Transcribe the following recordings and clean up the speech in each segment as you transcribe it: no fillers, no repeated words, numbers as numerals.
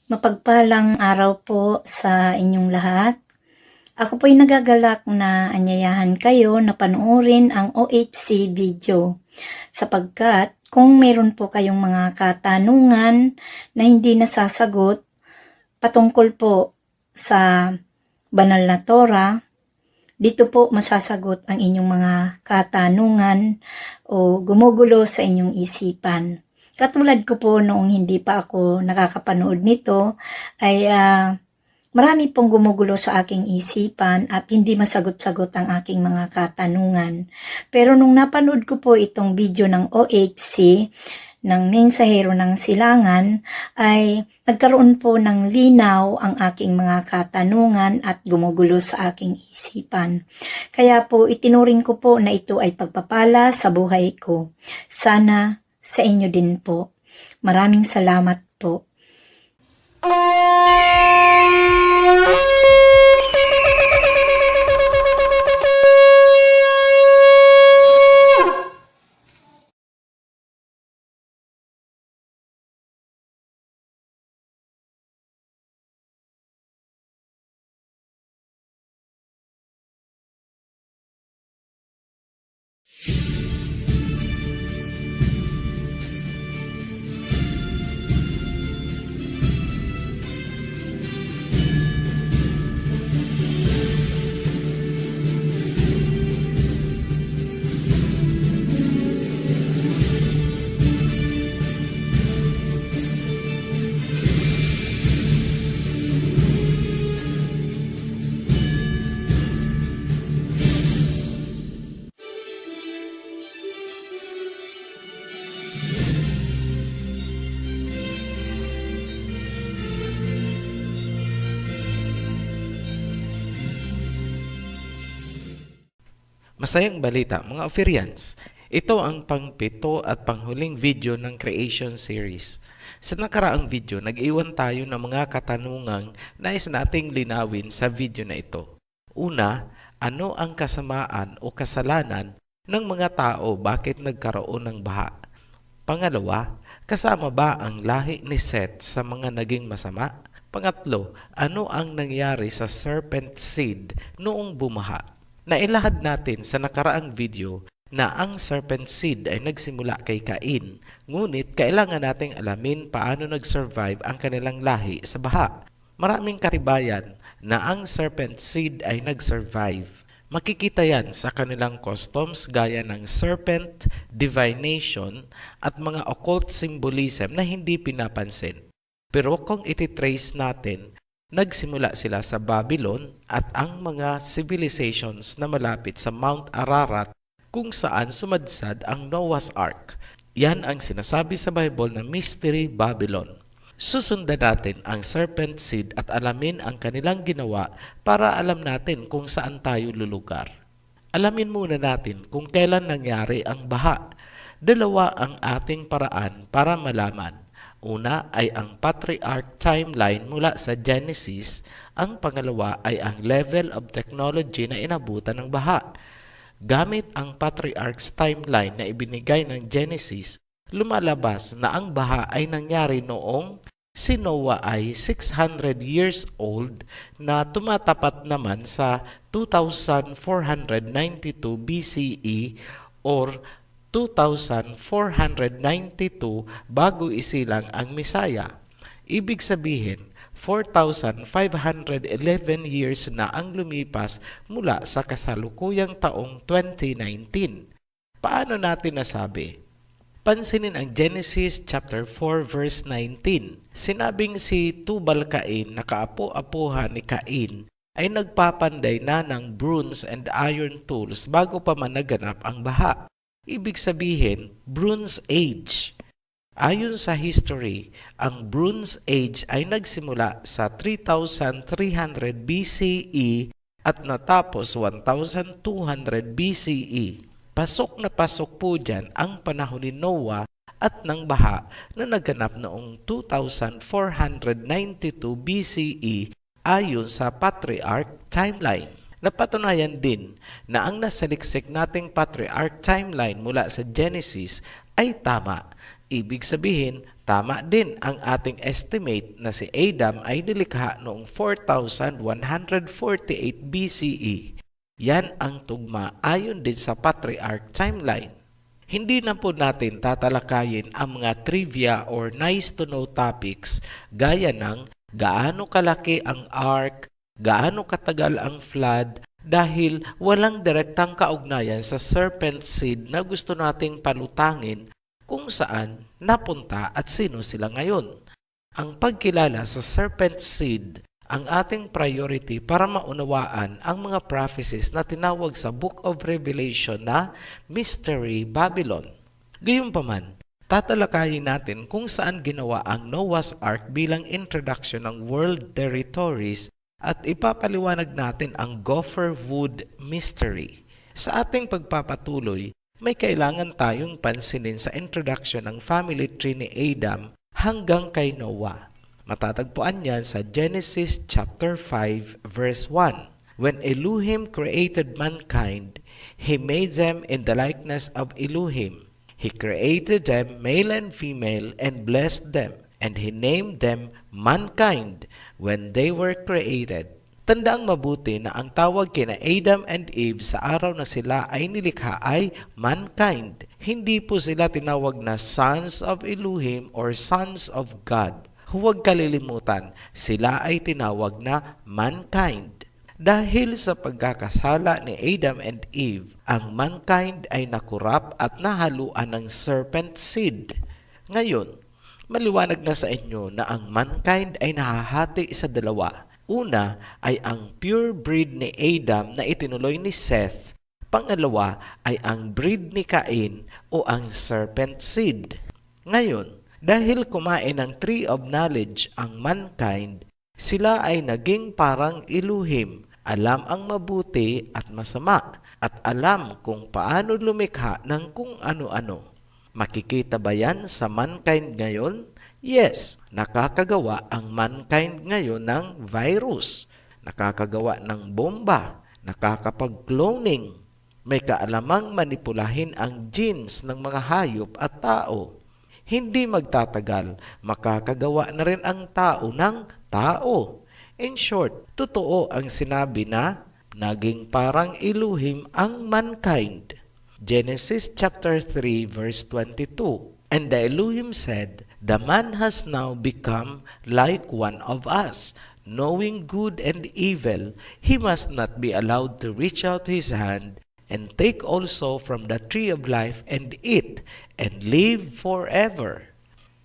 Mapagpalang araw po sa inyong lahat. Ako po'y nagagalak na anyayahan kayo na panoorin ang OHC video sapagkat kung meron po kayong mga katanungan na hindi nasasagot patungkol po sa banal na Torah, dito po masasagot ang inyong mga katanungan o gumugulo sa inyong isipan. Katulad ko po noong hindi pa ako nakakapanood nito ay marami pong gumugulo sa aking isipan at hindi masagot-sagot ang aking mga katanungan. Pero nung napanood ko po itong video ng OHC, ng Mensahero ng Silangan, ay nagkaroon po ng linaw ang aking mga katanungan at gumugulo sa aking isipan. Kaya po itinuring ko po na ito ay pagpapala sa buhay ko. Sana sa inyo din po. Maraming salamat po. Masayang balita mga Ophirians. Ito ang pang-pito at panghuling video ng Creation Series. Sa nakaraang video, nag-iwan tayo ng mga katanungang nais nating linawin sa video na ito. Una, ano ang kasamaan o kasalanan ng mga tao bakit nagkaroon ng baha? Pangalawa, kasama ba ang lahi ni Seth sa mga naging masama? Pangatlo, ano ang nangyari sa serpent seed noong bumaha? Nailahad natin sa nakaraang video na ang serpent seed ay nagsimula kay Cain, ngunit kailangan nating alamin paano nag-survive ang kanilang lahi sa baha. Maraming katibayan na ang serpent seed ay nag-survive. Makikita yan sa kanilang customs gaya ng serpent, divination, at mga occult symbolism na hindi pinapansin. Pero kung ititrace natin, nagsimula sila sa Babylon at ang mga civilizations na malapit sa Mount Ararat kung saan sumadsad ang Noah's Ark. Yan ang sinasabi sa Bible na Mystery Babylon. Susundan natin ang serpent seed at alamin ang kanilang ginawa para alam natin kung saan tayo lulugar. Alamin muna natin kung kailan nangyari ang baha. Dalawa ang ating paraan para malaman. Una ay ang patriarch timeline mula sa Genesis, ang pangalawa ay ang level of technology na inabutan ng baha. Gamit ang patriarch's timeline na ibinigay ng Genesis, lumalabas na ang baha ay nangyari noong si Noah ay 600 years old na tumatapat naman sa 2492 BCE or 2492 bago isilang ang Misaya. Ibig sabihin, 4,511 years na ang lumipas mula sa kasalukuyang taong 2019. Paano natin nasabi? Pansinin ang Genesis chapter 4 verse 19. Sinabing si Tubal-Cain na kaapo-apuhan ni Cain ay nagpapanday na ng bronze and iron tools bago pa man naganap ang baha. Ibig sabihin, Bronze Age. Ayon sa history, ang Bronze Age ay nagsimula sa 3,300 BCE at natapos 1,200 BCE. Pasok na pasok po dyan ang panahon ni Noah at ng baha na naganap noong 2,492 BCE ayon sa Patriarch Timeline. Napatunayan din na ang nasaliksik nating Patriarch Timeline mula sa Genesis ay tama. Ibig sabihin, Tama din ang ating estimate na si Adam ay nilikha noong 4148 BCE. Yan ang tugma ayon din sa Patriarch timeline. Hindi na po natin tatalakayin ang mga trivia or nice to know topics gaya ng gaano kalaki ang ark, gaano katagal ang flood, dahil walang direktang kaugnayan sa serpent seed na gusto nating palutangin kung saan napunta at sino sila ngayon. Ang pagkilala sa serpent seed ang ating priority para maunawaan ang mga prophecies na tinawag sa Book of Revelation na Mystery Babylon. Gayunpaman, tatalakayin natin kung saan ginawa ang Noah's Ark bilang introduction ng world territories at ipapaliwanag natin ang Gopher Wood Mystery. Sa ating pagpapatuloy, may kailangan tayong pansinin sa introduction ng family tree ni Adam hanggang kay Noah. Matatagpuan yan sa Genesis chapter 5 verse 1. When Elohim created mankind, He made them in the likeness of Elohim. He created them male and female and blessed them, and He named them mankind when they were created. Tandaang mabuti na ang tawag kina Adam and Eve sa araw na sila ay nilikha ay mankind. Hindi po sila tinawag na sons of Elohim or sons of God. Huwag kalilimutan, sila ay tinawag na mankind. Dahil sa pagkakasala ni Adam and Eve, ang mankind ay nakurap at nahaluan ng serpent seed. Ngayon, maliwanag na sa inyo na ang mankind ay nahahati sa dalawa. Una ay ang pure breed ni Adam na itinuloy ni Seth. Pangalawa ay ang breed ni Cain o ang serpent seed. Ngayon, dahil kumain ng tree of knowledge ang mankind, sila ay naging parang Elohim, alam ang mabuti at masama, at alam kung paano lumikha ng kung ano-ano. Makikita ba yan sa mankind ngayon? Yes, nakakagawa ang mankind ngayon ng virus, nakakagawa ng bomba, nakakapag-cloning, may kaalamang manipulahin ang genes ng mga hayop at tao. Hindi magtatagal, makakagawa na rin ang tao ng tao. In short, totoo ang sinabi na naging parang Elohim ang mankind. Genesis chapter 3 verse 22. And the Elohim said, the man has now become like one of us, knowing good and evil. He must not be allowed to reach out his hand and take also from the tree of life and eat and live forever.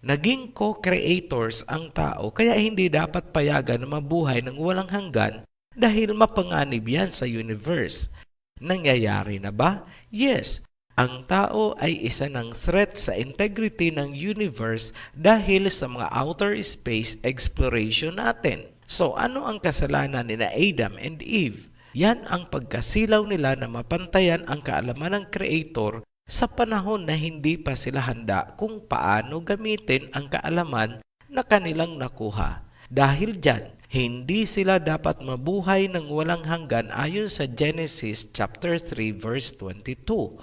Naging co-creators ang tao, kaya hindi dapat payagan na mabuhay ng walang hanggan dahil mapanganib yan sa universe. Nangyayari na ba? Yes. Ang tao ay isa ng threat sa integrity ng universe dahil sa mga outer space exploration natin. So ano ang kasalanan ni Adam and Eve? Yan ang pagkasilaw nila na mapantayan ang kaalaman ng Creator sa panahon na hindi pa sila handa kung paano gamitin ang kaalaman na kanilang nakuha. Dahil dyan, hindi sila dapat mabuhay ng walang hanggan ayon sa Genesis chapter 3 verse 22.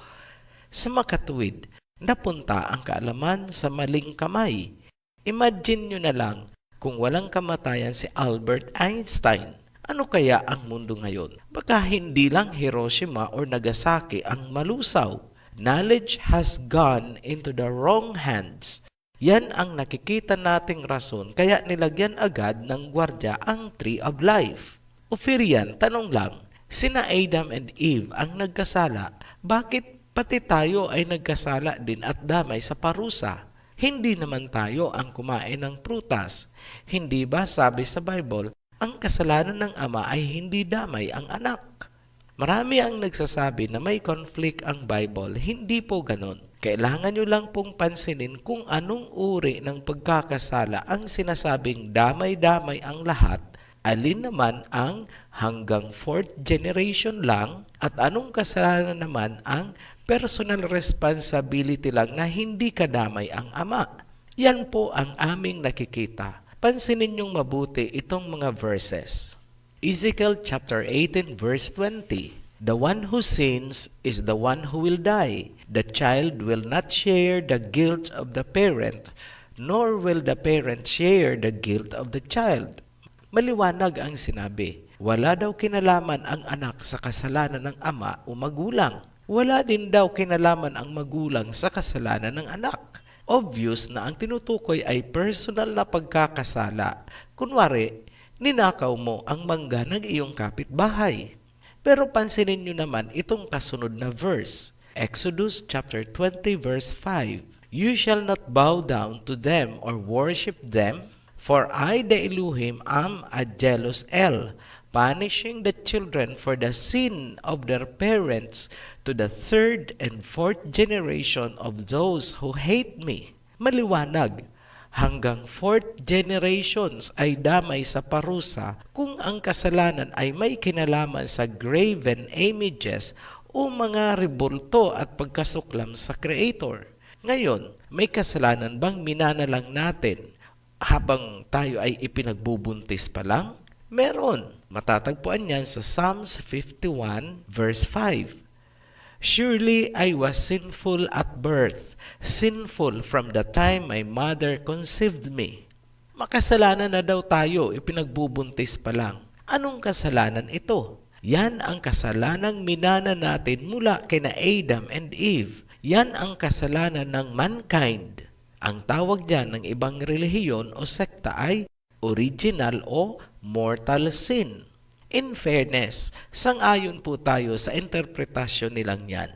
Sa makatuwid, napunta ang kaalaman sa maling kamay. Imagine nyo na lang kung walang kamatayan si Albert Einstein. Ano kaya ang mundo ngayon? Baka hindi lang Hiroshima or Nagasaki ang malusaw. Knowledge has gone into the wrong hands. Yan ang nakikita nating rason kaya nilagyan agad ng gwardya ang Tree of Life. O Firian, tanong lang, sina Adam and Eve ang nagkasala, bakit pati tayo ay nagkasala din at damay sa parusa? Hindi naman tayo ang kumain ng prutas. Hindi ba sabi sa Bible, ang kasalanan ng ama ay hindi damay ang anak? Marami ang nagsasabi na may conflict ang Bible. Hindi po ganon. Kailangan nyo lang pong pansinin kung anong uri ng pagkakasala ang sinasabing damay-damay ang lahat, alin naman ang hanggang 4th generation lang, at anong kasalanan naman ang personal responsibility lang na hindi kadamay ang ama. Yan po ang aming nakikita. Pansinin niyong mabuti itong mga verses. Ezekiel chapter 18 verse 20. The one who sins is the one who will die. The child will not share the guilt of the parent, nor will the parent share the guilt of the child. Maliwanag ang sinabi. Wala daw kinalaman ang anak sa kasalanan ng ama o magulang. Wala din daw kinalaman ang magulang sa kasalanan ng anak. Obvious na ang tinutukoy ay personal na pagkakasala. Kunwari, ninakaw mo ang mangga ng iyong kapitbahay. Pero pansinin nyo naman itong kasunod na verse. Exodus chapter 20 verse 5. You shall not bow down to them or worship them, for I the Elohim am a jealous El, punishing the children for the sin of their parents to the third and fourth generation of those who hate me. Maliwanag, hanggang fourth generations ay damay sa parusa kung ang kasalanan ay may kinalaman sa graven images o mga rebulto at pagkasuklam sa Creator. Ngayon, may kasalanan bang minana lang natin habang tayo ay ipinagbubuntis pa lang? Meron. Matatagpuan yan sa Psalms 51 verse 5. Surely I was sinful at birth, sinful from the time my mother conceived me. Makasalanan na daw tayo, ipinagbubuntis pa lang. Anong kasalanan ito? Yan ang kasalanang minana natin mula kina Adam and Eve. Yan ang kasalanan ng mankind. Ang tawag dyan ng ibang relihiyon o sekta ay original o mortal sin. In fairness, sang-ayon po tayo sa interpretasyon nilang yan.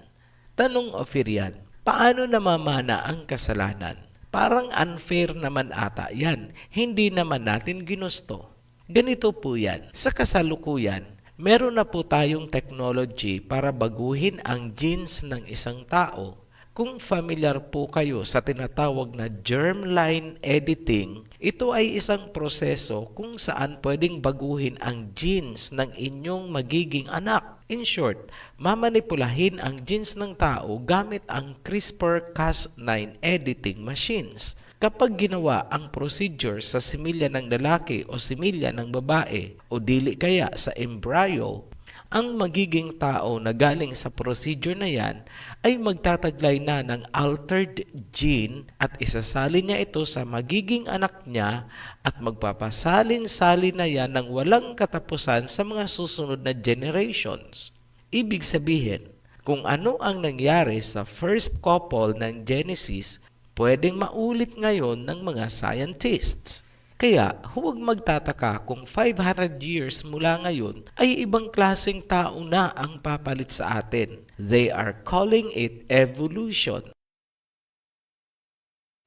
Tanong Ophirian, paano namamana ang kasalanan? Parang unfair naman ata yan. Hindi naman natin ginusto. Ganito po yan. Sa kasalukuyan, meron na po tayong technology para baguhin ang genes ng isang tao. Kung familiar po kayo sa tinatawag na germline editing, ito ay isang proseso kung saan pwedeng baguhin ang genes ng inyong magiging anak. In short, mamanipulahin ang genes ng tao gamit ang CRISPR-Cas9 editing machines. Kapag ginawa ang procedure sa similya ng lalaki o similya ng babae o dili kaya sa embryo, ang magiging tao na galing sa procedure na yan ay magtataglay na ng altered gene at isasalin niya ito sa magiging anak niya at magpapasalin-salin na yan ng walang katapusan sa mga susunod na generations. Ibig sabihin, kung ano ang nangyari sa first couple ng Genesis, pwedeng maulit ngayon ng mga scientists. Kaya huwag magtataka kung 500 years mula ngayon ay ibang klaseng tao na ang papalit sa atin. They are calling it evolution.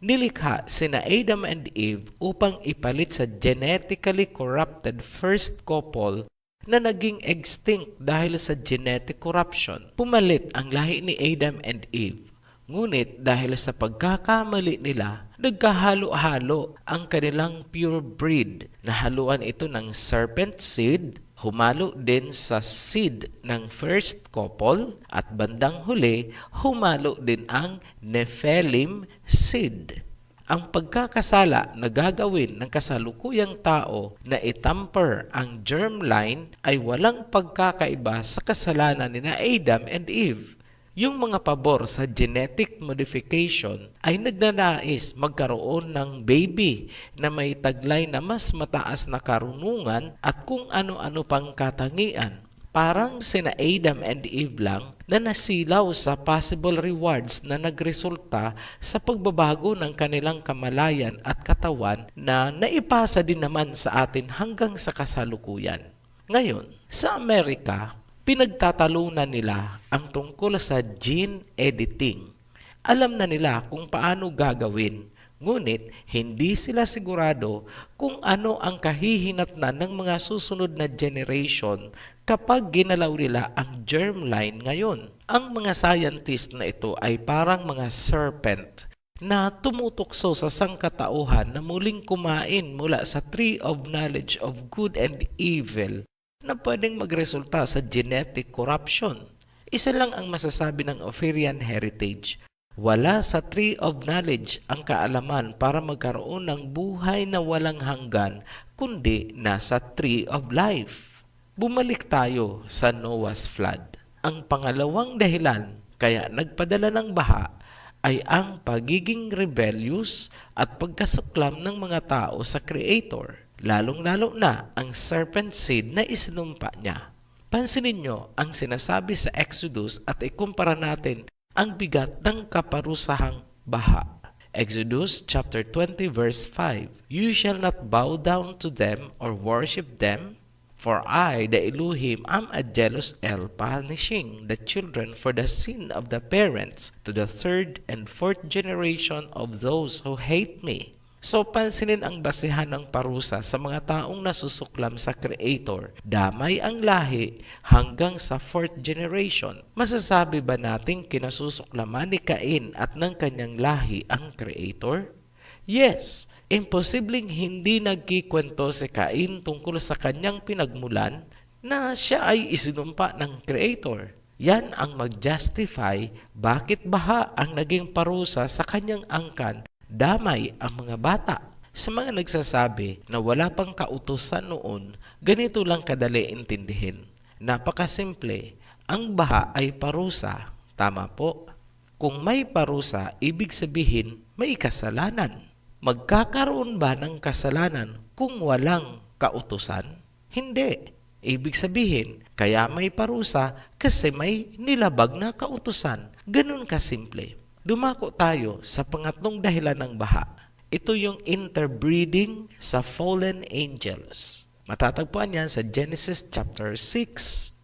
Nilikha sina Adam and Eve upang ipalit sa genetically corrupted first couple na naging extinct dahil sa genetic corruption. Pumalit ang lahi ni Adam and Eve. Ngunit dahil sa pagkakamali nila, nagkahalo-halo ang kanilang pure breed. Nahaluan ito ng serpent seed, humalo din sa seed ng first couple, at bandang huli, humalo din ang Nephilim seed. Ang pagkakasala na gagawin ng kasalukuyang tao na itamper ang germline ay walang pagkakaiba sa kasalanan ni Adam and Eve. Yung mga pabor sa genetic modification ay nagnanais magkaroon ng baby na may taglay na mas mataas na karunungan at kung ano-ano pang katangian. Parang sina Adam and Eve lang na nasilaw sa possible rewards na nagresulta sa pagbabago ng kanilang kamalayan at katawan na naipasa din naman sa atin hanggang sa kasalukuyan. Ngayon, sa Amerika, pinagtatalunan nila ang tungkol sa gene editing. Alam na nila kung paano gagawin, ngunit hindi sila sigurado kung ano ang kahihinatnan ng mga susunod na generation kapag ginalaw nila ang germline ngayon. Ang mga scientist na ito ay parang mga serpent na tumutukso sa sangkatauhan na muling kumain mula sa tree of knowledge of good and evil na pwedeng magresulta sa genetic corruption. Isa lang ang masasabi ng Ophirian heritage. Wala sa tree of knowledge ang kaalaman para magkaroon ng buhay na walang hanggan, kundi nasa tree of life. Bumalik tayo sa Noah's flood. Ang pangalawang dahilan kaya nagpadala ng baha ay ang pagiging rebellious at pagkasuklam ng mga tao sa Creator, lalong-lalo na ang serpent seed na isinumpa niya. Pansinin nyo ang sinasabi sa Exodus at ikumpara natin ang bigat ng kaparusahang baha. Exodus chapter 20 verse 5, "You shall not bow down to them or worship them, for I, the Elohim, am a jealous El, punishing the children for the sin of the parents to the third and fourth generation of those who hate me." So pansinin ang basihan ng parusa sa mga taong nasusuklam sa Creator. Damay ang lahi hanggang sa fourth generation. Masasabi ba nating kinasusuklaman ni Cain at ng kanyang lahi ang Creator? Yes, imposibleng hindi nagkikwento si Cain tungkol sa kanyang pinagmulan na siya ay isinumpa ng Creator. Yan ang mag-justify bakit baha ang naging parusa sa kanyang angkan, damay ang mga bata. Sa mga nagsasabi na wala pang kautusan noon, ganito lang kadali intindihin. Napakasimple, ang baha ay parusa. Tama po. Kung may parusa, ibig sabihin may kasalanan. Magkakaroon ba ng kasalanan kung walang kautusan? Hindi. Ibig sabihin, kaya may parusa kasi may nilabag na kautusan. Ganun kasimple. Dumako tayo sa pangatlong dahilan ng baha. Ito yung interbreeding sa fallen angels. Matatagpuan yan sa Genesis chapter 6,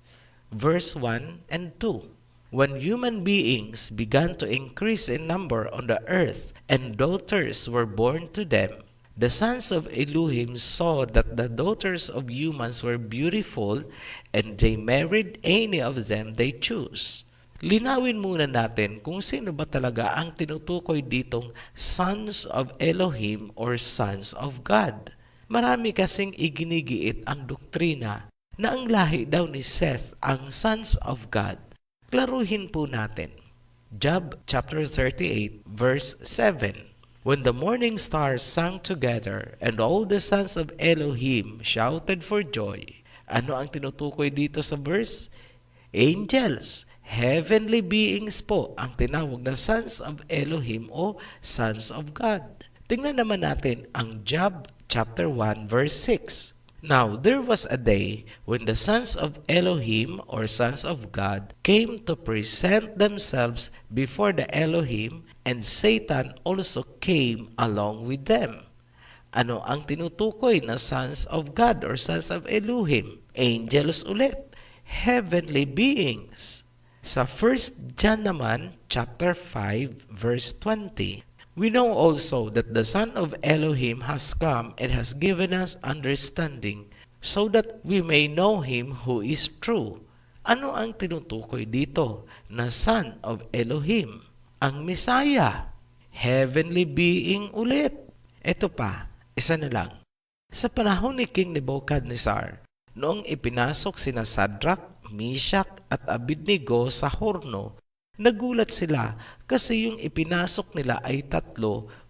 verse 1 and 2. When human beings began to increase in number on the earth and daughters were born to them, the sons of Elohim saw that the daughters of humans were beautiful and they married any of them they chose. Linawin muna natin kung sino ba talaga ang tinutukoy ditong sons of Elohim or sons of God. Marami kasing iginigiit ang doktrina na ang lahi daw ni Seth ang sons of God. Klaruhin po natin. Job chapter 38 verse 7. When the morning stars sang together and all the sons of Elohim shouted for joy. Ano ang tinutukoy dito sa verse? Angels, heavenly beings po ang tinawag na sons of Elohim o sons of God. Tingnan naman natin ang Job chapter 1 verse 6. Now there was a day when the sons of Elohim or sons of God came to present themselves before the Elohim, and Satan also came along with them. Ano ang tinutukoy na sons of God or sons of Elohim? Angels ulit, heavenly beings. Sa 1 John naman, chapter 5, verse 20, we know also that the Son of Elohim has come and has given us understanding so that we may know Him who is true. Ano ang tinutukoy dito na Son of Elohim? Ang Messiah, heavenly being ulit. Ito pa, isa na lang. Sa panahon ni King Nebuchadnezzar, noong ipinasok sina Shadrach, Meshach at Abednego sa horno, nagulat sila kasi yung ipinasok nila ay 3,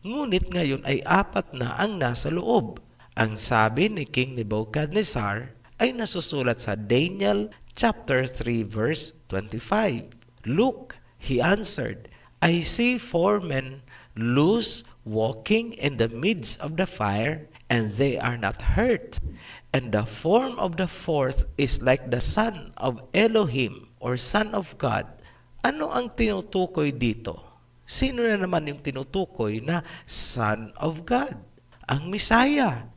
ngunit ngayon ay 4 na ang nasa loob. Ang sabi ni King Nebuchadnezzar ay nasusulat sa Daniel chapter 3 verse 25. Look, he answered, I see 4 men loose walking in the midst of the fire, and they are not hurt. And the form of the 4th is like the son of Elohim or son of God. Ano ang tinutukoy dito? Sino na naman yung tinutukoy na Son of God? Ang Messiah,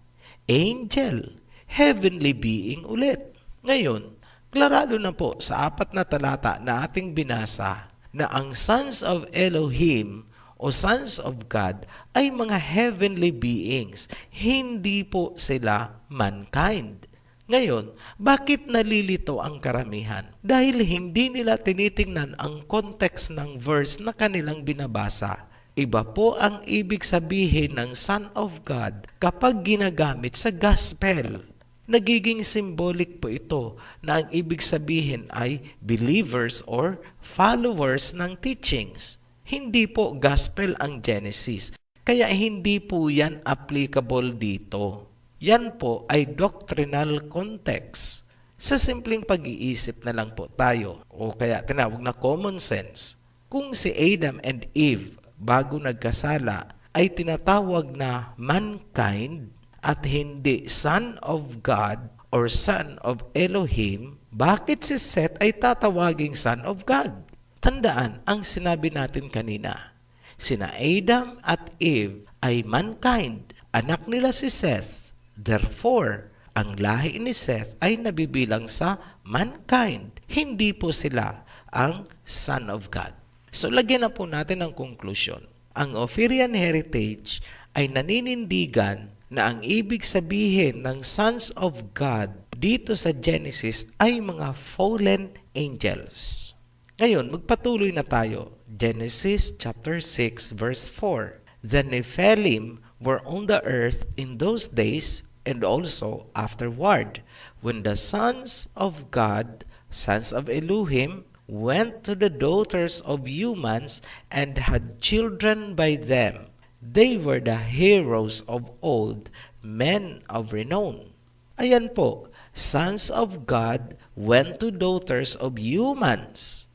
angel, heavenly being ulit. Ngayon, klarado na po sa 4 na talata na ating binasa na ang sons of Elohim o sons of God ay mga heavenly beings. Hindi po sila mankind. Ngayon, bakit nalilito ang karamihan? Dahil hindi nila tinitingnan ang context ng verse na kanilang binabasa. Iba po ang ibig sabihin ng Son of God kapag ginagamit sa gospel. Nagiging symbolic po ito na ang ibig sabihin ay believers or followers ng teachings. Hindi po gospel ang Genesis, kaya hindi po yan applicable dito. Yan po ay doctrinal context. Sa simpleng pag-iisip na lang po tayo, o kaya tinawag na common sense. Kung si Adam and Eve bago nagkasala ay tinatawag na mankind at hindi son of God or son of Elohim, bakit si Seth ay tatawaging son of God? Tandaan ang sinabi natin kanina. Sina Adam at Eve ay mankind, anak nila si Seth. Therefore, ang lahi ni Seth ay nabibilang sa mankind. Hindi po sila ang son of God. So, lagyan na po natin ang conclusion. Ang Ophirian heritage ay naninindigan na ang ibig sabihin ng sons of God dito sa Genesis ay mga fallen angels. Ngayon, magpatuloy na tayo. Genesis chapter 6 verse 4. The Nephilim were on the earth in those days and also afterward, when the sons of God, sons of Elohim, went to the daughters of humans and had children by them. They were the heroes of old, men of renown. Ayan po, sons of God went to daughters of humans.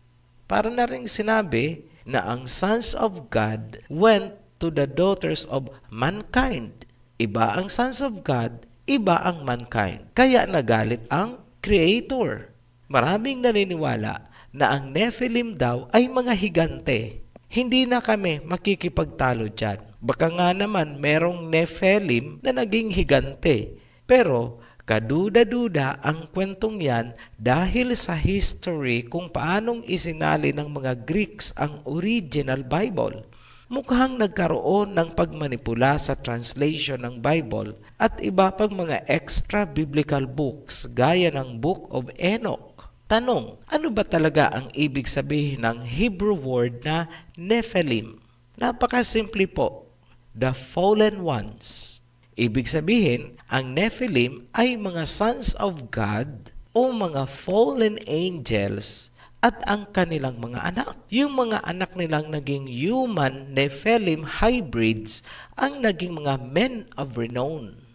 Para na rin sinabi na ang sons of God went to the daughters of mankind. Iba ang sons of God, iba ang mankind. Kaya nagalit ang Creator. Maraming naniniwala na ang Nephilim daw ay mga higante. Hindi na kami makikipagtalo dyan. Baka nga naman merong Nephilim na naging higante. Pero kaduda-duda ang kwentong yan dahil sa history kung paanong isinali ng mga Greeks ang original Bible. Mukhang nagkaroon ng pagmanipula sa translation ng Bible at iba pang mga extra biblical books gaya ng Book of Enoch. Tanong, ano ba talaga ang ibig sabihin ng Hebrew word na Nephilim? Napakasimple po, the fallen ones. Ibig sabihin, ang Nephilim ay mga sons of God o mga fallen angels at ang kanilang mga anak. Yung mga anak nilang naging human Nephilim hybrids ang naging mga men of renown.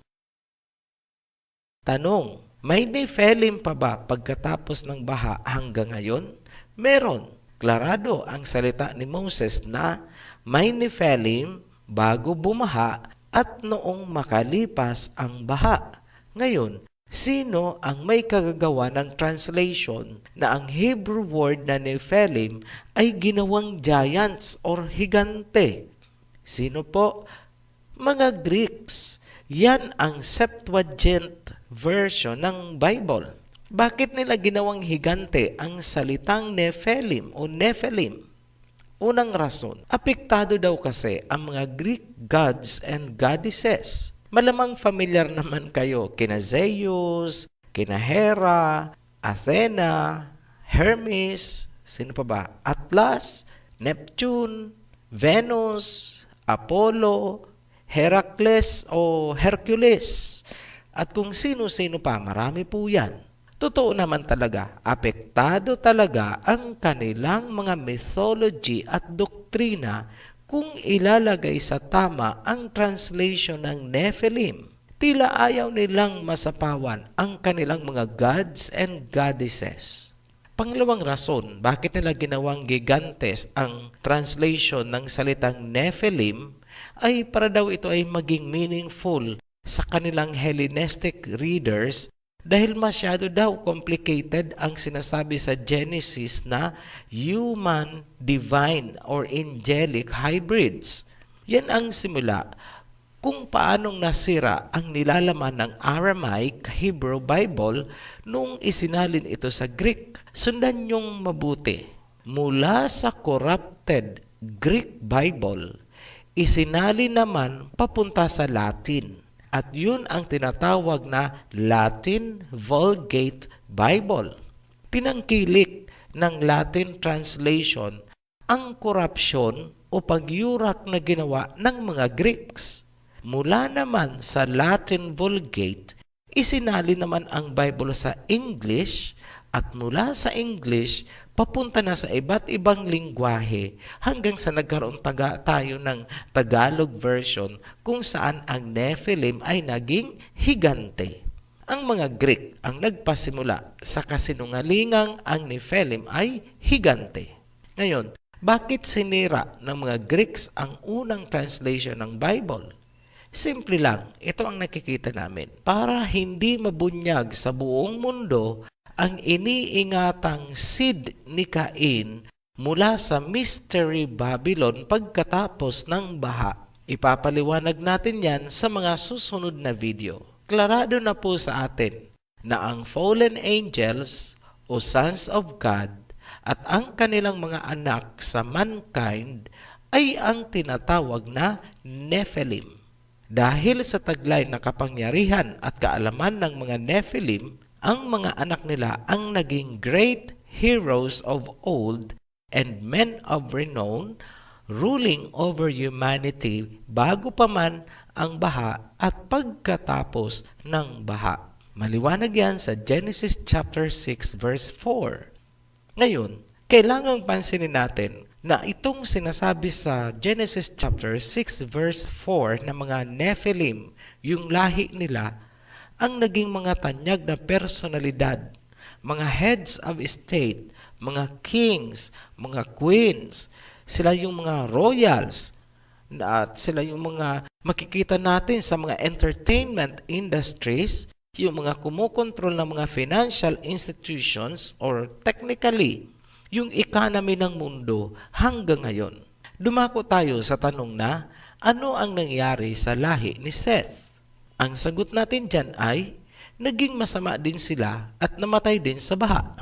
Tanong, may Nephilim pa ba pagkatapos ng baha hanggang ngayon? Meron. Klarado ang salita ni Moses na may Nephilim bago bumaha at noong makalipas ang baha. Ngayon, sino ang may kagagawa ng translation na ang Hebrew word na Nephilim ay ginawang giants or higante? Sino po? Mga Greeks. Yan ang Septuagint version ng Bible. Bakit nila ginawang higante ang salitang Nephilim o Nephilim? Unang rason, apektado daw kasi ang mga Greek gods and goddesses. Malamang familiar naman kayo kina Zeus, kina Hera, Athena, Hermes, sino pa ba? Atlas, Neptune, Venus, Apollo, Heracles o Hercules. At kung sino-sino pa, marami po yan. Totoo naman talaga, apektado talaga ang kanilang mga mythology at doktrina kung ilalagay sa tama ang translation ng Nephilim. Tila ayaw nilang masapawan ang kanilang mga gods and goddesses. Pangalawang rason, bakit nila ginawang gigantes ang translation ng salitang Nephilim ay para daw ito ay maging meaningful sa kanilang Hellenistic readers dahil masyado daw complicated ang sinasabi sa Genesis na human, divine, or angelic hybrids. Yan ang simula kung paanong nasira ang nilalaman ng Aramaic Hebrew Bible nung isinalin ito sa Greek. Sundan niyong mabuti. Mula sa corrupted Greek Bible, isinalin naman papunta sa Latin. At yun ang tinatawag na Latin Vulgate Bible. Tinangkilik ng Latin translation ang korupsyon o pagyurak na ginawa ng mga Greeks. Mula naman sa Latin Vulgate, isinali naman ang Bible sa English at mula sa English, papunta na sa iba't ibang lingwahe hanggang sa nagkaroon tayo ng Tagalog version kung saan ang Nephilim ay naging higante. Ang mga Greek ang nagpasimula sa kasinungalingang ang Nephilim ay higante. Ngayon, Bakit sinira ng mga Greeks ang unang translation ng Bible? Simple lang, ito ang nakikita namin. Para hindi mabunyag sa buong mundo ang iniingatang seed ni Cain mula sa Mystery Babylon pagkatapos ng baha. Ipapaliwanag natin yan sa mga susunod na video. Klarado na po sa atin na ang fallen angels o sons of God at ang kanilang mga anak sa mankind ay ang tinatawag na Nephilim. Dahil sa taglay na kapangyarihan at kaalaman ng mga Nephilim, ang mga anak nila ang naging great heroes of old and men of renown, ruling over humanity bago pa man ang baha at pagkatapos ng baha. Maliwanag yan sa Genesis chapter 6 verse 4. Ngayon, kailangang pansinin natin na itong sinasabi sa Genesis chapter 6 verse 4 na mga Nephilim, yung lahi nila, ang naging mga tanyag na personalidad, mga heads of state, mga kings, mga queens, sila yung mga royals, at sila yung mga makikita natin sa mga entertainment industries, yung mga kumukontrol ng mga financial institutions or technically, yung economy ng mundo hanggang ngayon. Dumako tayo sa tanong na, ano ang nangyari sa lahi ni Seth? Ang sagot natin dyan ay, naging masama din sila at namatay din sa baha.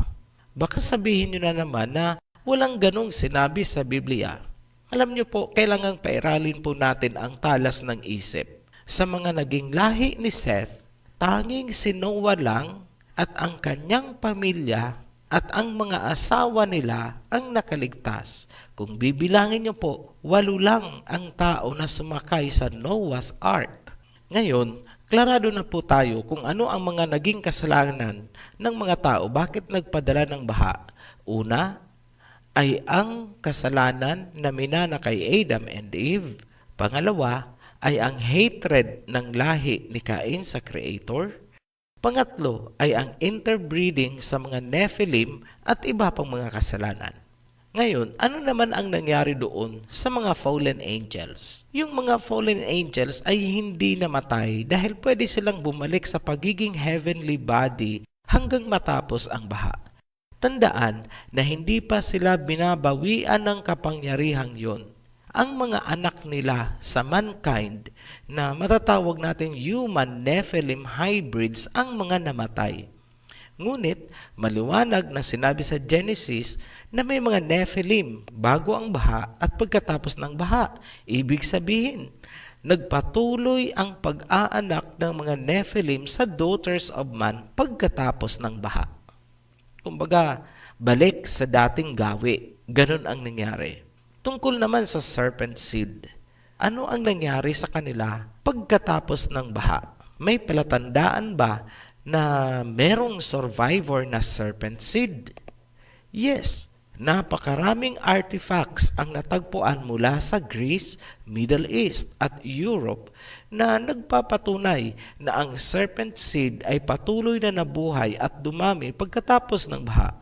Baka sabihin nyo na naman na walang ganong sinabi sa Biblia. Alam nyo po, kailangang pairalin po natin ang talas ng isip. Sa mga naging lahi ni Seth, tanging si Noah lang at ang kanyang pamilya at ang mga asawa nila ang nakaligtas. Kung bibilangin nyo po, 8 lang ang tao na sumakay sa Noah's Ark. Ngayon, klarado na po tayo kung ano ang mga naging kasalanan ng mga tao, bakit nagpadala ng baha. Una, ay ang kasalanan na minana kay Adam and Eve. Pangalawa, ay ang hatred ng lahi ni Cain sa Creator. Pangatlo ay ang interbreeding sa mga Nephilim at iba pang mga kasalanan. Ngayon, ano naman ang nangyari doon sa mga fallen angels? Yung mga fallen angels ay hindi namatay dahil pwede silang bumalik sa pagiging heavenly body hanggang matapos ang baha. Tandaan na hindi pa sila binabawian ng kapangyarihang yon. Ang mga anak nila sa mankind na matatawag natin human Nephilim hybrids ang mga namatay. Ngunit, maliwanag na sinabi sa Genesis na may mga Nephilim bago ang baha at pagkatapos ng baha. Ibig sabihin, nagpatuloy ang pag-aanak ng mga Nephilim sa daughters of man pagkatapos ng baha. Kumbaga, balik sa dating gawi. Ganun ang nangyari. Tungkol naman sa serpent seed, ano ang nangyari sa kanila pagkatapos ng baha? May palatandaan ba na merong survivor na serpent seed? Yes, napakaraming artifacts ang natagpuan mula sa Greece, Middle East at Europe na nagpapatunay na ang serpent seed ay patuloy na nabuhay at dumami pagkatapos ng baha.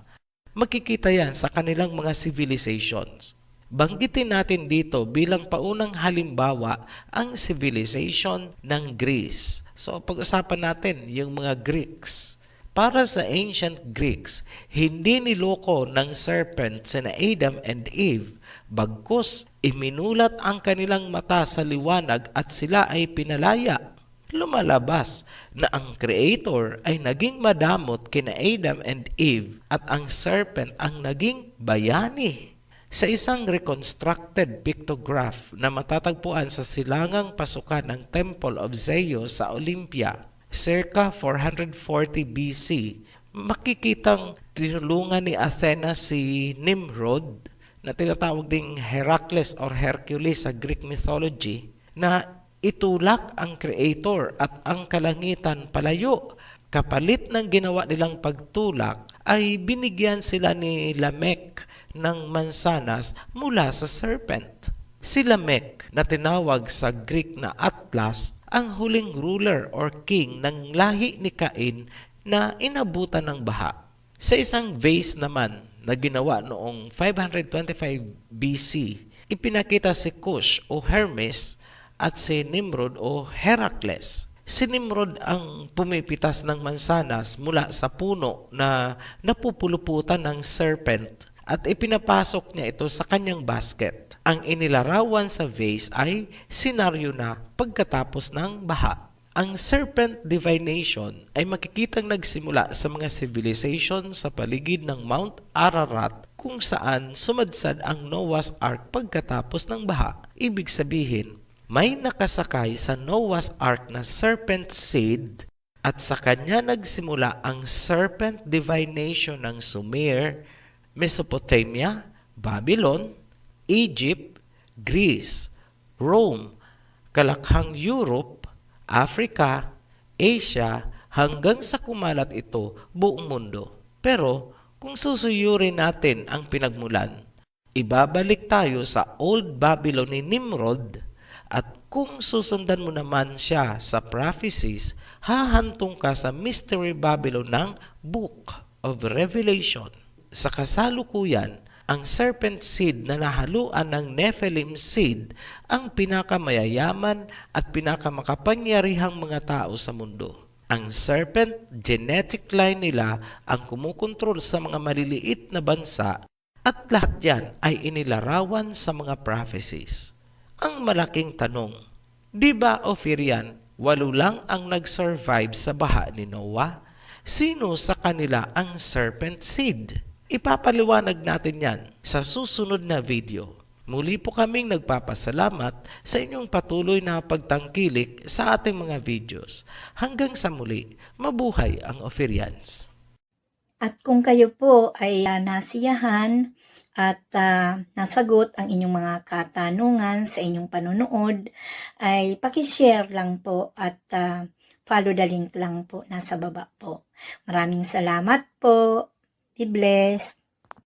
Makikita yan sa kanilang mga civilizations. Banggitin natin dito bilang paunang halimbawa ang civilization ng Greece. So pag-usapan natin yung mga Greeks. Para sa ancient Greeks, hindi niloko ng serpent sina Adam and Eve, bagkus iminulat ang kanilang mata sa liwanag at sila ay pinalaya. Lumalabas na ang Creator ay naging madamot kina Adam and Eve at ang serpent ang naging bayani. Sa isang reconstructed pictograph na matatagpuan sa silangang pasukan ng Temple of Zeus sa Olympia, circa 440 BC, makikitang tinulungan ni Athena si Nimrod, na tinatawag ding Heracles or Hercules sa Greek mythology, na itulak ang Creator at ang kalangitan palayo. Kapalit ng ginawa nilang pagtulak ay binigyan sila ni Lamech ng mansanas mula sa serpent. Si Lamech na tinawag sa Greek na Atlas ang huling ruler or king ng lahi ni Cain na inabutan ng baha. Sa isang vase naman na ginawa noong 525 BC, ipinakita si Cush o Hermes at si Nimrod o Heracles. Si Nimrod ang pumipitas ng mansanas mula sa puno na napupuluputan ng serpent at ipinapasok niya ito sa kanyang basket. Ang inilarawan sa vase ay senaryo na pagkatapos ng baha. Ang serpent divination ay makikitang nagsimula sa mga civilization sa paligid ng Mount Ararat kung saan sumadsad ang Noah's Ark pagkatapos ng baha. Ibig sabihin, may nakasakay sa Noah's Ark na serpent seed at sa kanya nagsimula ang serpent divination ng Sumer, Mesopotamia, Babylon, Egypt, Greece, Rome, Kalakhang Europe, Africa, Asia, hanggang sa kumalat ito buong mundo. Pero kung susuyurin natin ang pinagmulan, ibabalik tayo sa Old Babylon ni Nimrod at kung susundan mo naman siya sa prophecies, hahantong ka sa Mystery Babylon ng Book of Revelation. Sa kasalukuyan, ang serpent seed na nahaluan ng Nephilim seed ang pinakamayayaman at pinakamakapangyarihang mga tao sa mundo. Ang serpent genetic line nila ang kumukontrol sa mga maliliit na bansa at lahat yan ay inilarawan sa mga prophecies. Ang malaking tanong, di ba Ophirian, 8 lang ang nag-survive sa baha ni Noah? Sino sa kanila ang serpent seed? Ipapaliwanag natin yan sa susunod na video. Muli po kaming nagpapasalamat sa inyong patuloy na pagtangkilik sa ating mga videos. Hanggang sa muli, mabuhay ang Ophirians. At kung kayo po ay nasiyahan at nasagot ang inyong mga katanungan sa inyong panonood, ay pakishare lang po at follow the link lang po nasa baba po. Maraming salamat po. Be blessed.